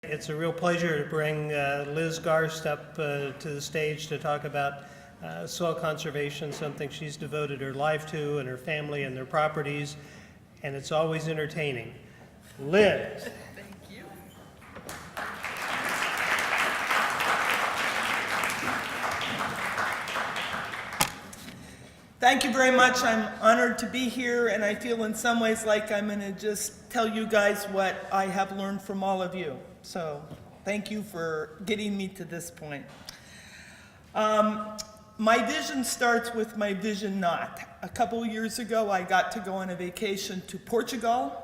It's a real pleasure to bring Liz Garst up to the stage to talk about soil conservation, something she's devoted her life to, and her family and their properties, and it's always entertaining. Liz. Thank you. Thank you very much. I'm honored to be here, and I feel in some ways like I'm going to just tell you guys what I have learned from all of you. So thank you for getting me to this point. My vision starts with my vision not. A couple years ago, I got to go on a vacation to Portugal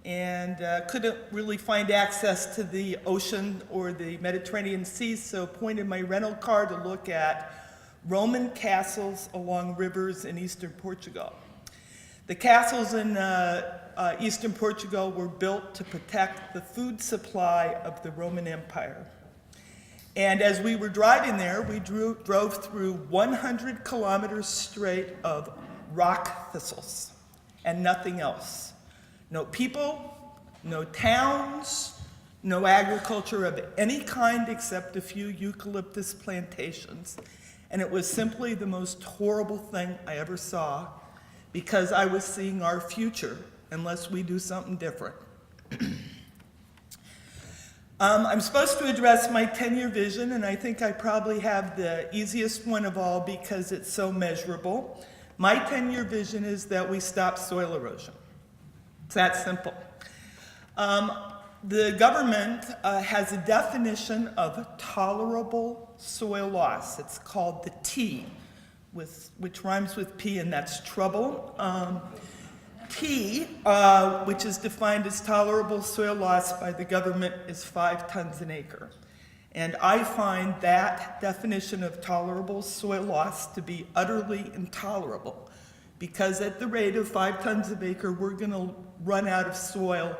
and couldn't really find access to the ocean or the Mediterranean Sea, so pointed my rental car to look at Roman castles along rivers in eastern Portugal. The castles in eastern Portugal were built to protect the food supply of the Roman Empire. And as we were driving there, we drove through 100 kilometers straight of rock thistles and nothing else. No people, no towns, no agriculture of any kind except a few eucalyptus plantations. And it was simply the most horrible thing I ever saw, because I was seeing our future unless we do something different. I'm supposed to address my 10-year vision, and I think I probably have the easiest one of all because it's so measurable. My 10-year vision is that we stop soil erosion. It's that simple. The government has a definition of tolerable soil loss. It's called the T, which rhymes with P, and that's trouble. T, which is defined as tolerable soil loss by the government, is 5 tons an acre. And I find that definition of tolerable soil loss to be utterly intolerable, because at the rate of 5 tons an acre, we're going to run out of soil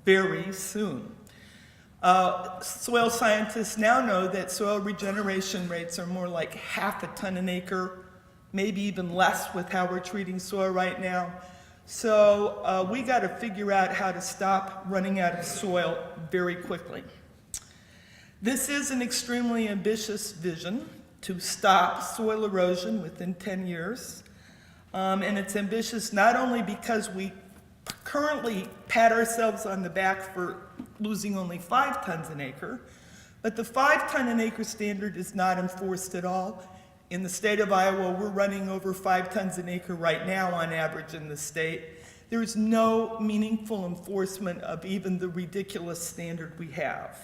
very soon. Soil scientists now know that soil regeneration rates are more like half a ton an acre, maybe even less with how we're treating soil right now. So we got to figure out how to stop running out of soil very quickly. This is an extremely ambitious vision to stop soil erosion within 10 years. And it's ambitious not only because we currently pat ourselves on the back for losing only 5 tons an acre, but the 5 ton an acre standard is not enforced at all. In the state of Iowa, we're running over 5 tons an acre right now on average in the state. There's no meaningful enforcement of even the ridiculous standard we have.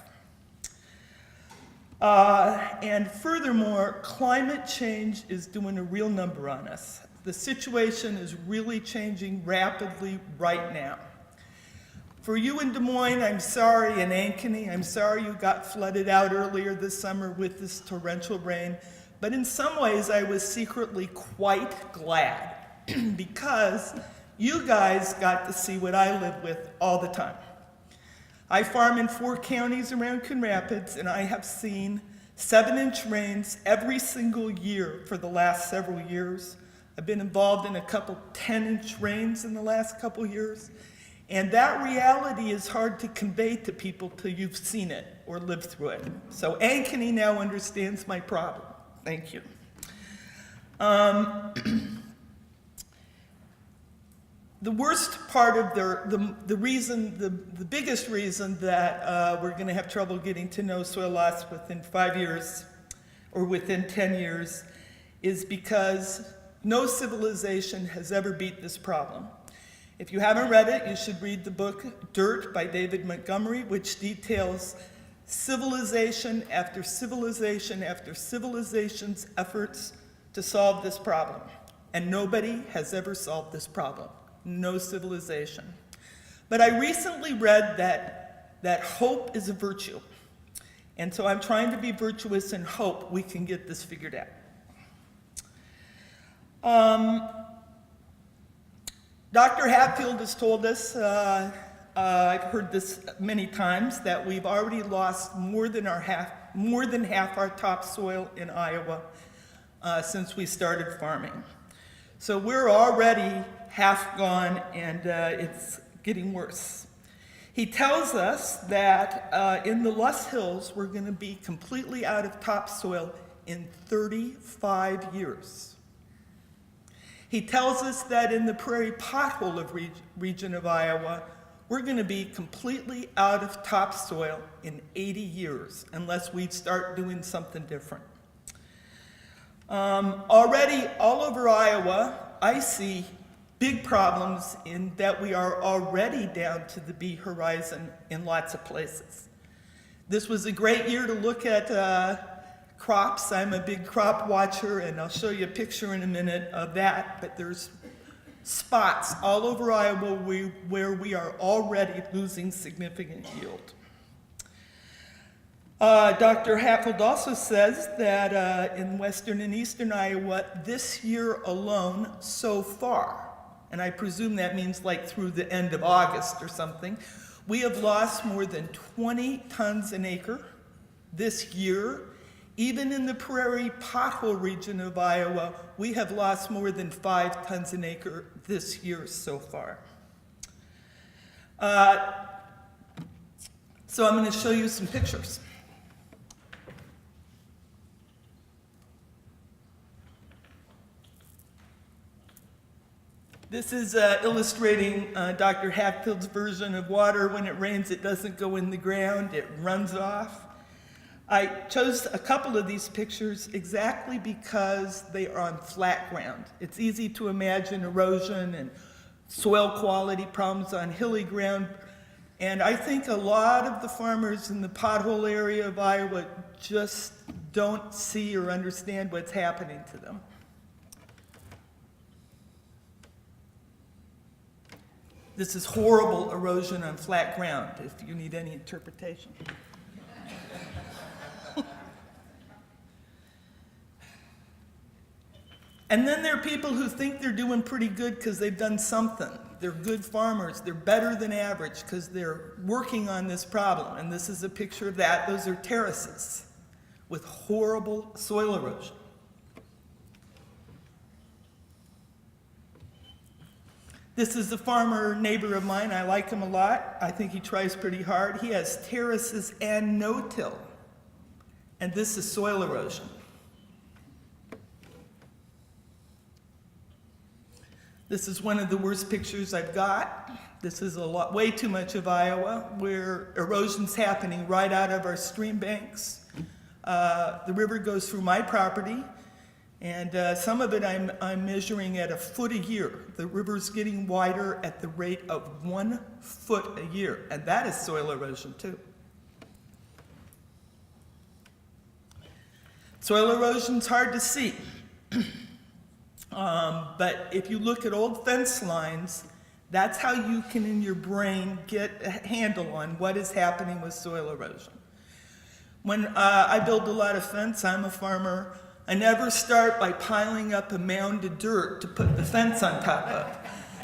And furthermore, climate change is doing a real number on us. The situation is really changing rapidly right now. For you in Des Moines, I'm sorry, and Ankeny, I'm sorry you got flooded out earlier this summer with this torrential rain. But in some ways, I was secretly quite glad because you guys got to see what I live with all the time. I farm in 4 counties around Coon Rapids, and I have seen 7-inch rains every single year for the last several years. I've been involved in a couple 10-inch rains in the last couple years. And that reality is hard to convey to people till you've seen it or lived through it. So Ankeny now understands my problem. Thank you. The worst part of the reason, the biggest reason that we're going to have trouble getting to no soil loss within 5 years or within 10 years is because no civilization has ever beat this problem. If you haven't read it, you should read the book Dirt by David Montgomery, which details civilization after civilization after civilization's efforts to solve this problem. And nobody has ever solved this problem. No civilization. But I recently read that hope is a virtue. And so I'm trying to be virtuous and hope we can get this figured out. Dr. Hatfield has told us, I've heard this many times, that we've already lost more than half our topsoil in Iowa since we started farming. So we're already half gone, and it's getting worse. He tells us that in the Loess Hills, we're going to be completely out of topsoil in 35 years. He tells us that in the prairie pothole region of Iowa, we're going to be completely out of topsoil in 80 years, unless we start doing something different. Already, all over Iowa, I see big problems in that we are already down to the B horizon in lots of places. This was a great year to look at crops. I'm a big crop watcher, and I'll show you a picture in a minute of that, but there's spots all over Iowa where we are already losing significant yield. Dr. Hackold also says that in western and eastern Iowa, this year alone, so far, and I presume that means like through the end of August or something, we have lost more than 20 tons an acre this year. Even in the prairie pothole region of Iowa, we have lost more than 5 tons an acre this year so far. So I'm going to show you some pictures. This is illustrating Dr. Hatfield's version of water. When it rains, it doesn't go in the ground, it runs off. I chose a couple of these pictures exactly because they are on flat ground. It's easy to imagine erosion and soil quality problems on hilly ground, and I think a lot of the farmers in the pothole area of Iowa just don't see or understand what's happening to them. This is horrible erosion on flat ground, if you need any interpretation. And then there are people who think they're doing pretty good because they've done something. They're good farmers. They're better than average because they're working on this problem. And this is a picture of that. Those are terraces with horrible soil erosion. This is a farmer neighbor of mine. I like him a lot. I think he tries pretty hard. He has terraces and no-till. And this is soil erosion. This is one of the worst pictures I've got. This is way too much of Iowa, where erosion's happening right out of our stream banks. The river goes through my property, and some of it I'm measuring at 1 foot a year. The river's getting wider at the rate of 1 foot a year, and that is soil erosion too. Soil erosion's hard to see. But if you look at old fence lines, that's how you can, in your brain, get a handle on what is happening with soil erosion. When I build a lot of fence, I'm a farmer, I never start by piling up a mound of dirt to put the fence on top of.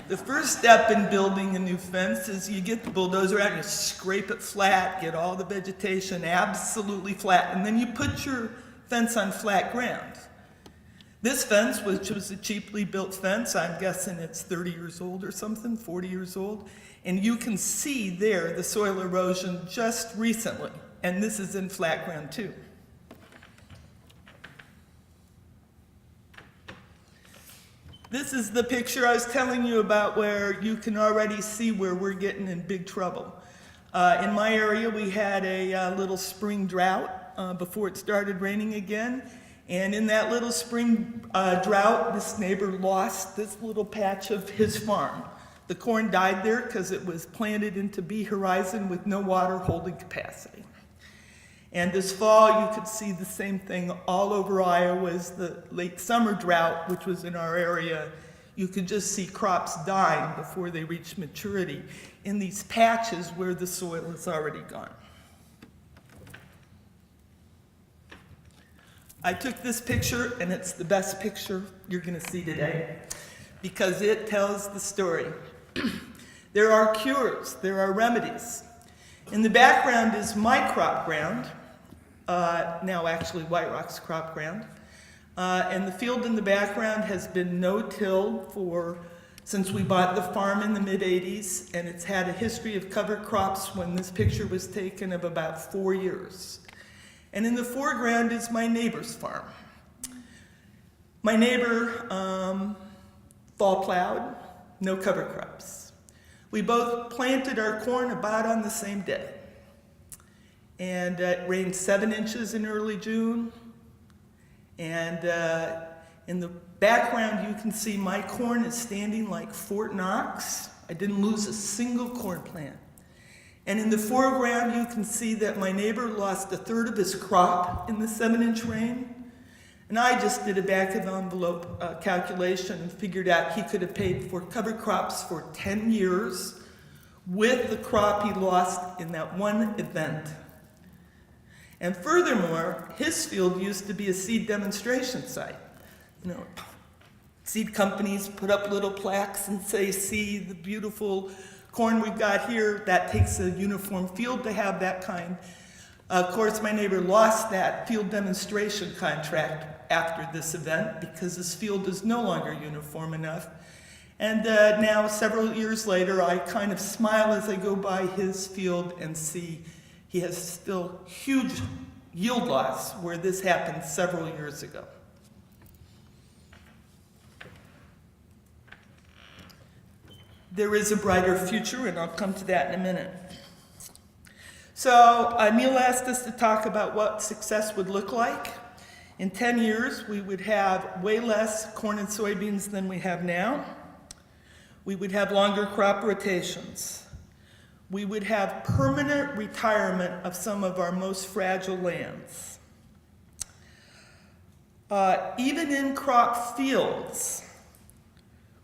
The first step in building a new fence is you get the bulldozer out and you scrape it flat, get all the vegetation absolutely flat, and then you put your fence on flat ground. This fence, which was a cheaply built fence, I'm guessing it's 30 years old or something, 40 years old, and you can see there the soil erosion just recently, and this is in flat ground too. This is the picture I was telling you about where you can already see where we're getting in big trouble. In my area, we had a little spring drought before it started raining again. And in that little spring drought, this neighbor lost this little patch of his farm. The corn died there because it was planted into B horizon with no water holding capacity. And this fall, you could see the same thing all over Iowa as the late summer drought, which was in our area. You could just see crops dying before they reach maturity in these patches where the soil is already gone. I took this picture, and it's the best picture you're going to see today because it tells the story. There are cures, there are remedies. In the background is my crop ground, now actually Whiterock's crop ground. And the field in the background has been no-tilled for since we bought the farm in the mid-'80s, and it's had a history of cover crops when this picture was taken of about 4 years. And in the foreground is my neighbor's farm. My neighbor fall plowed, no cover crops. We both planted our corn about on the same day. And it rained 7 inches in early June. And in the background, you can see my corn is standing like Fort Knox. I didn't lose a single corn plant. And in the foreground, you can see that my neighbor lost a third of his crop in the 7-inch rain. And I just did a back of the envelope calculation and figured out he could have paid for cover crops for 10 years with the crop he lost in that one event. And furthermore, his field used to be a seed demonstration site. You know, seed companies put up little plaques and say, see the beautiful corn we've got here. That takes a uniform field to have that kind. Of course, my neighbor lost that field demonstration contract after this event because his field is no longer uniform enough. And now, several years later, I kind of smile as I go by his field and see he has still huge yield loss where this happened several years ago. There is a brighter future, and I'll come to that in a minute. So Neil asked us to talk about what success would look like. In 10 years, we would have way less corn and soybeans than we have now. We would have longer crop rotations. We would have permanent retirement of some of our most fragile lands. Even in crop fields,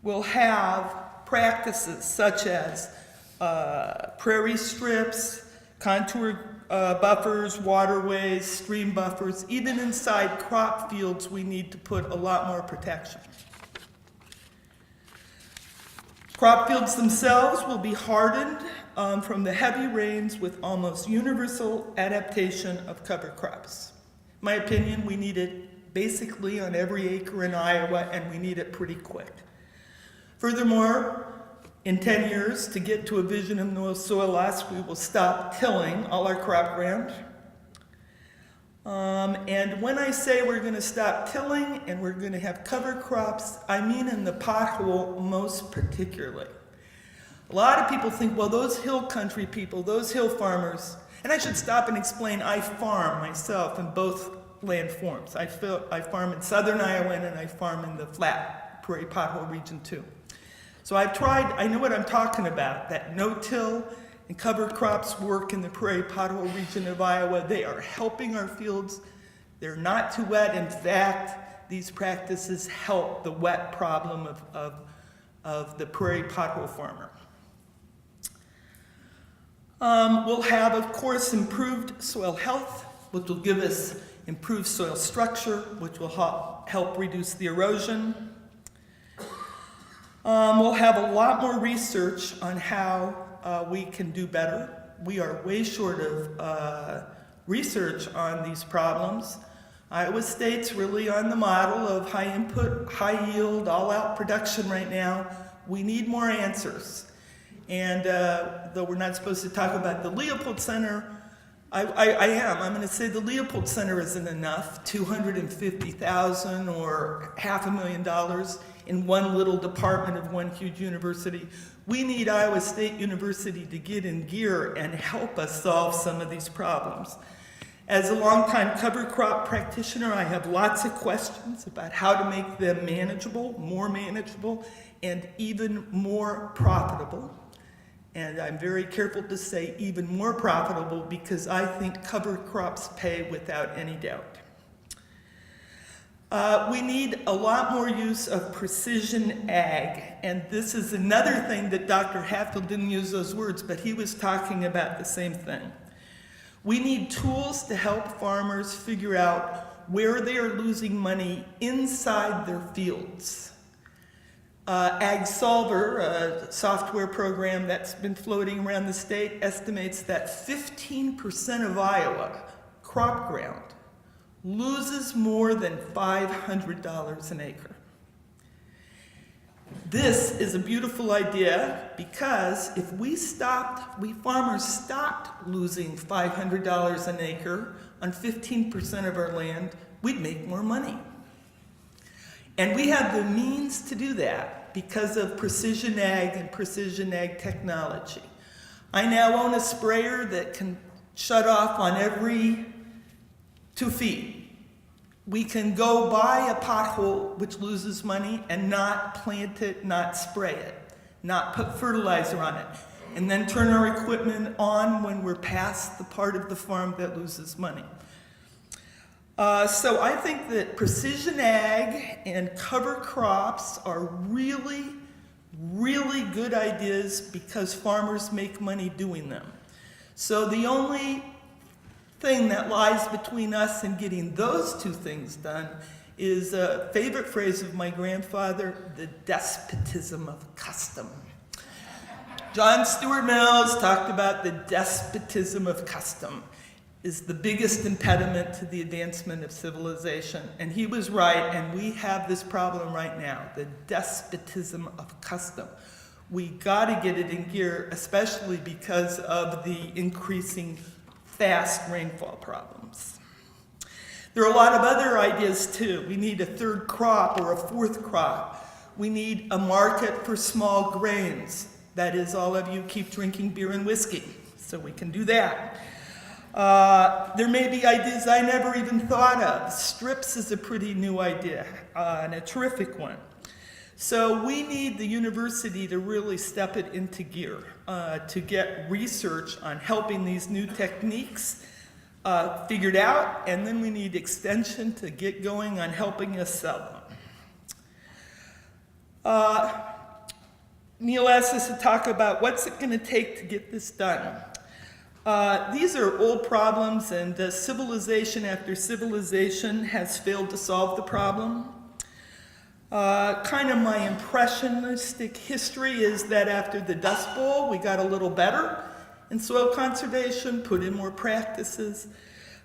we'll have practices such as prairie strips, contour buffers, waterways, stream buffers. Even inside crop fields, we need to put a lot more protection. Crop fields themselves will be hardened from the heavy rains with almost universal adaptation of cover crops. In my opinion, we need it basically on every acre in Iowa, and we need it pretty quick. Furthermore, in 10 years, to get to a vision of no soil loss, we will stop tilling all our crop ground. And when I say we're going to stop tilling and we're going to have cover crops, I mean in the pothole most particularly. A lot of people think, well, those hill country people, those hill farmers, and I should stop and explain, I farm myself in both land forms. I farm in southern Iowa and I farm in the flat prairie pothole region too. So I know what I'm talking about, that no-till and cover crops work in the prairie pothole region of Iowa. They are helping our fields. They're not too wet. In fact, these practices help the wet problem of the prairie pothole farmer. We'll have, of course, improved soil health, which will give us improved soil structure, which will help reduce the erosion. We'll have a lot more research on how we can do better. We are way short of research on these problems. Iowa State's really on the model of high input, high yield, all out production right now. We need more answers. And though we're not supposed to talk about the Leopold Center, I'm going to say the Leopold Center isn't enough. $250,000 or $500,000 in one little department of one huge university. We need Iowa State University to get in gear and help us solve some of these problems. As a longtime cover crop practitioner, I have lots of questions about how to make them manageable, and even more profitable. And I'm very careful to say even more profitable because I think cover crops pay without any doubt. We need a lot more use of precision ag, and this is another thing that Dr. Hatfield didn't use those words, but he was talking about the same thing. We need tools to help farmers figure out where they are losing money inside their fields. Ag Solver, a software program that's been floating around the state, estimates that 15% of Iowa crop ground loses more than $500 an acre. This is a beautiful idea because if we farmers stopped losing $500 an acre on 15% of our land, we'd make more money. And we have the means to do that because of precision ag and precision ag technology. I now own a sprayer that can shut off on every 2 feet. We can go buy a pothole which loses money and not plant it, not spray it, not put fertilizer on it, and then turn our equipment on when we're past the part of the farm that loses money. So I think that precision ag and cover crops are really, really good ideas because farmers make money doing them. So the only thing that lies between us and getting those two things done is a favorite phrase of my grandfather, the despotism of custom. John Stuart Mills talked about the despotism of custom is the biggest impediment to the advancement of civilization. And he was right, and we have this problem right now, the despotism of custom. We gotta get it in gear, especially because of the increasing fast rainfall problems. There are a lot of other ideas too. We need a third crop or a fourth crop. We need a market for small grains. That is, all of you keep drinking beer and whiskey, so we can do that. There may be ideas I never even thought of. Strips is a pretty new idea and a terrific one. So we need the university to really step it into gear to get research on helping these new techniques figured out, and then we need extension to get going on helping us sell them. Neil asked us to talk about what's it going to take to get this done. These are old problems, and civilization after civilization has failed to solve the problem. Kind of my impressionistic history is that after the Dust Bowl, we got a little better in soil conservation, put in more practices.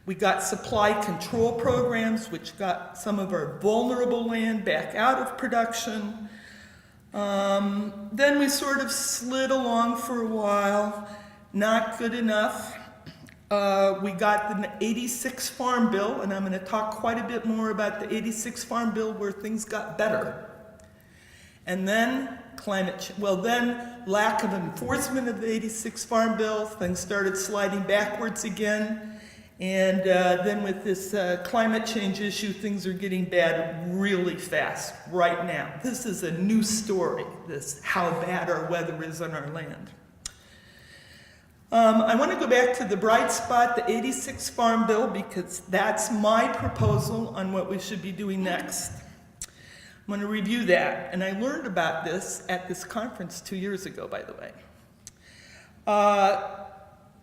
We got supply control programs, which got some of our vulnerable land back out of production. Then we sort of slid along for a while, not good enough. We got the 86 Farm Bill, and I'm going to talk quite a bit more about the 86 Farm Bill where things got better. And then then lack of enforcement of the 86 Farm Bill, things started sliding backwards again. And then with this climate change issue, things are getting bad really fast right now. This is a new story, this how bad our weather is on our land. I want to go back to the bright spot, the 86 Farm Bill, because that's my proposal on what we should be doing next. I'm going to review that, and I learned about this at this conference 2 years ago, by the way.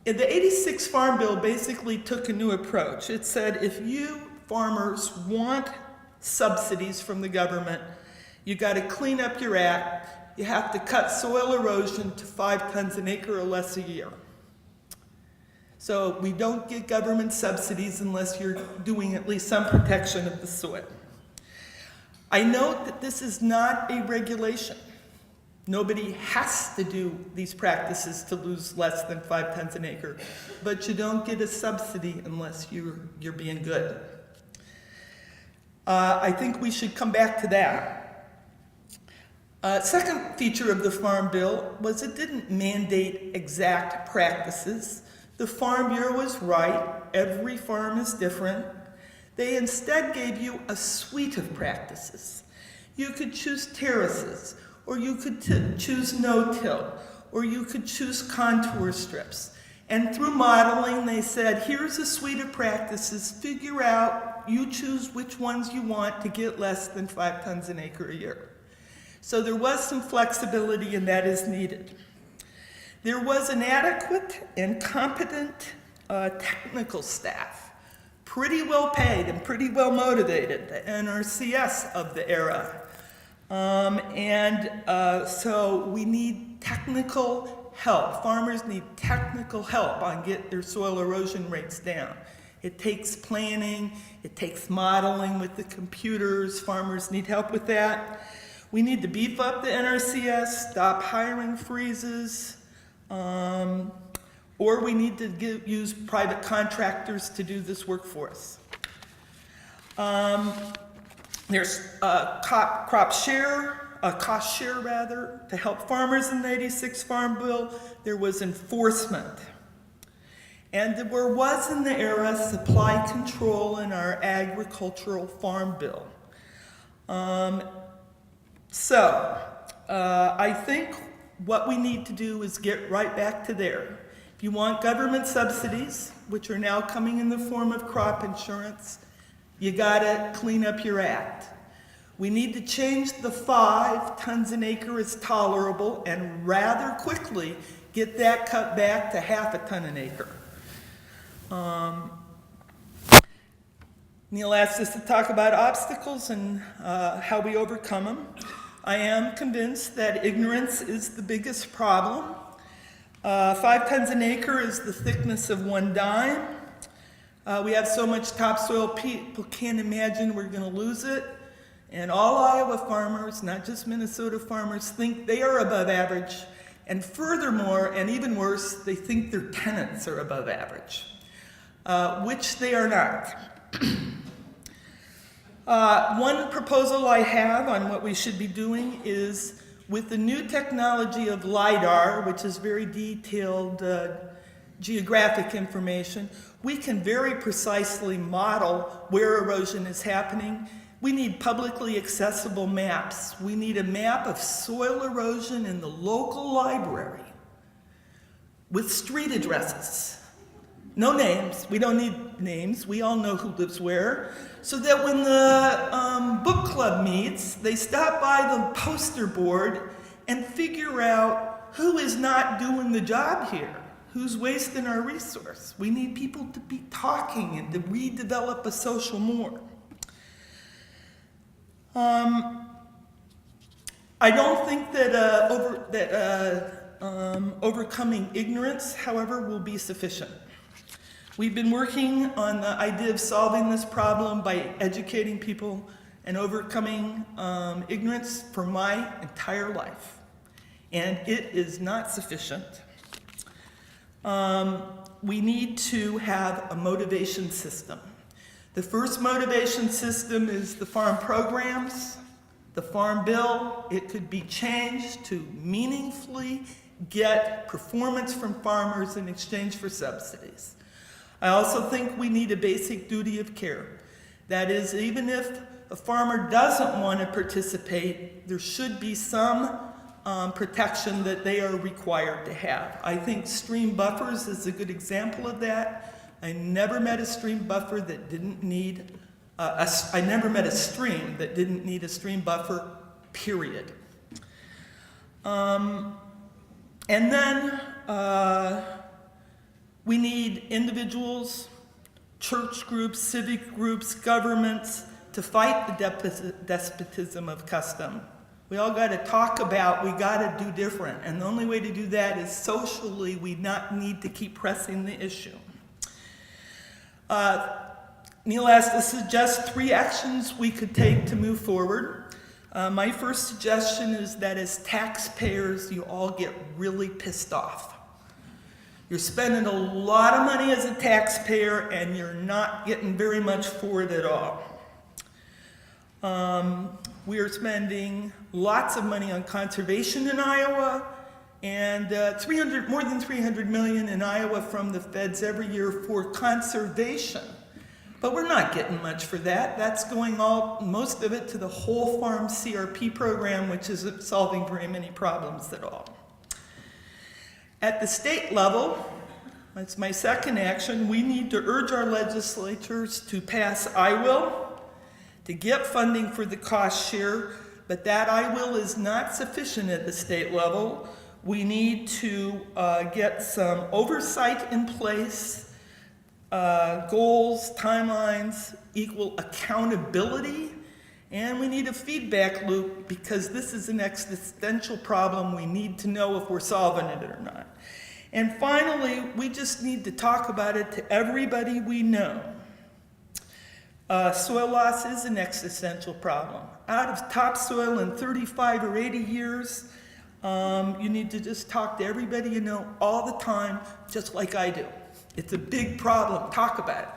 The 86 Farm Bill basically took a new approach. It said if you farmers want subsidies from the government, you got to clean up your act. You have to cut soil erosion to 5 tons an acre or less a year. So we don't get government subsidies unless you're doing at least some protection of the soil. I note that this is not a regulation. Nobody has to do these practices to lose less than 5 tons an acre, but you don't get a subsidy unless you're being good. I think we should come back to that. Second feature of the Farm Bill was it didn't mandate exact practices. The Farm Bureau was right. Every farm is different. They instead gave you a suite of practices. You could choose terraces, or you could choose no-till, or you could choose contour strips. And through modeling, they said, here's a suite of practices. Figure out, you choose which ones you want to get less than 5 tons an acre a year. So there was some flexibility, and that is needed. There was an adequate and competent technical staff, pretty well paid and pretty well motivated, the NRCS of the era. So we need technical help. Farmers need technical help on get their soil erosion rates down. It takes planning, it takes modeling with the computers. Farmers need help with that. We need to beef up the NRCS, stop hiring freezes, or we need to use private contractors to do this work for us. There's a cost share rather, to help farmers in the '86 Farm Bill. There was enforcement. And there was in the era supply control in our agricultural farm bill. I think what we need to do is get right back to there. If you want government subsidies, which are now coming in the form of crop insurance, you gotta clean up your act. We need to change the 5 tons an acre is tolerable and rather quickly get that cut back to half a ton an acre. Neil asked us to talk about obstacles and how we overcome them. I am convinced that ignorance is the biggest problem. 5 tons an acre is the thickness of 1 dime. We have so much topsoil, people can't imagine we're going to lose it. And all Iowa farmers, not just Minnesota farmers, think they are above average. And furthermore, and even worse, they think their tenants are above average, which they are not. One proposal I have on what we should be doing is with the new technology of LIDAR, which is very detailed geographic information, we can very precisely model where erosion is happening. We need publicly accessible maps. We need a map of soil erosion in the local library with street addresses. No names. We don't need names. We all know who lives where. So that when the book club meets, they stop by the poster board and figure out who is not doing the job here, who's wasting our resource. We need people to be talking and to redevelop a social norm. I don't think that, overcoming ignorance, however, will be sufficient. We've been working on the idea of solving this problem by educating people and overcoming ignorance for my entire life. And it is not sufficient. We need to have a motivation system. The first motivation system is the farm programs, the farm bill. It could be changed to meaningfully get performance from farmers in exchange for subsidies. I also think we need a basic duty of care. That is, even if a farmer doesn't want to participate, there should be some protection that they are required to have. I think stream buffers is a good example of that. I never met a stream buffer that didn't need, I never met a stream that didn't need a stream buffer, period. And then we need individuals, church groups, civic groups, governments to fight the despotism of custom. We all got to talk about, we got to do different. And the only way to do that is socially, we not need to keep pressing the issue. Neil asked to suggest 3 actions we could take to move forward. My first suggestion is that as taxpayers, you all get really pissed off. You're spending a lot of money as a taxpayer and you're not getting very much for it at all. We are spending lots of money on conservation in Iowa, and more than $300 million in Iowa from the feds every year for conservation. But we're not getting much for that. That's going most of it to the whole farm CRP program, which isn't solving very many problems at all. At the state level, that's my second action, we need to urge our legislatures to pass I will, to get funding for the cost share, but that I will is not sufficient at the state level. We need to get some oversight in place, goals, timelines, equal accountability, and we need a feedback loop because this is an existential problem. We need to know if we're solving it or not. And finally, we just need to talk about it to everybody we know. Soil loss is an existential problem. out of topsoil in 35 or 80 years. You need to just talk to everybody you know all the time, just like I do. It's a big problem. Talk about it.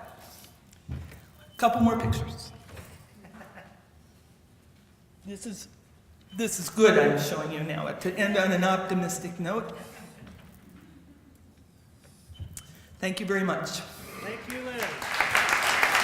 Couple more pictures. This is good I'm showing you now, to end on an optimistic note. Thank you very much. Thank you, Liz.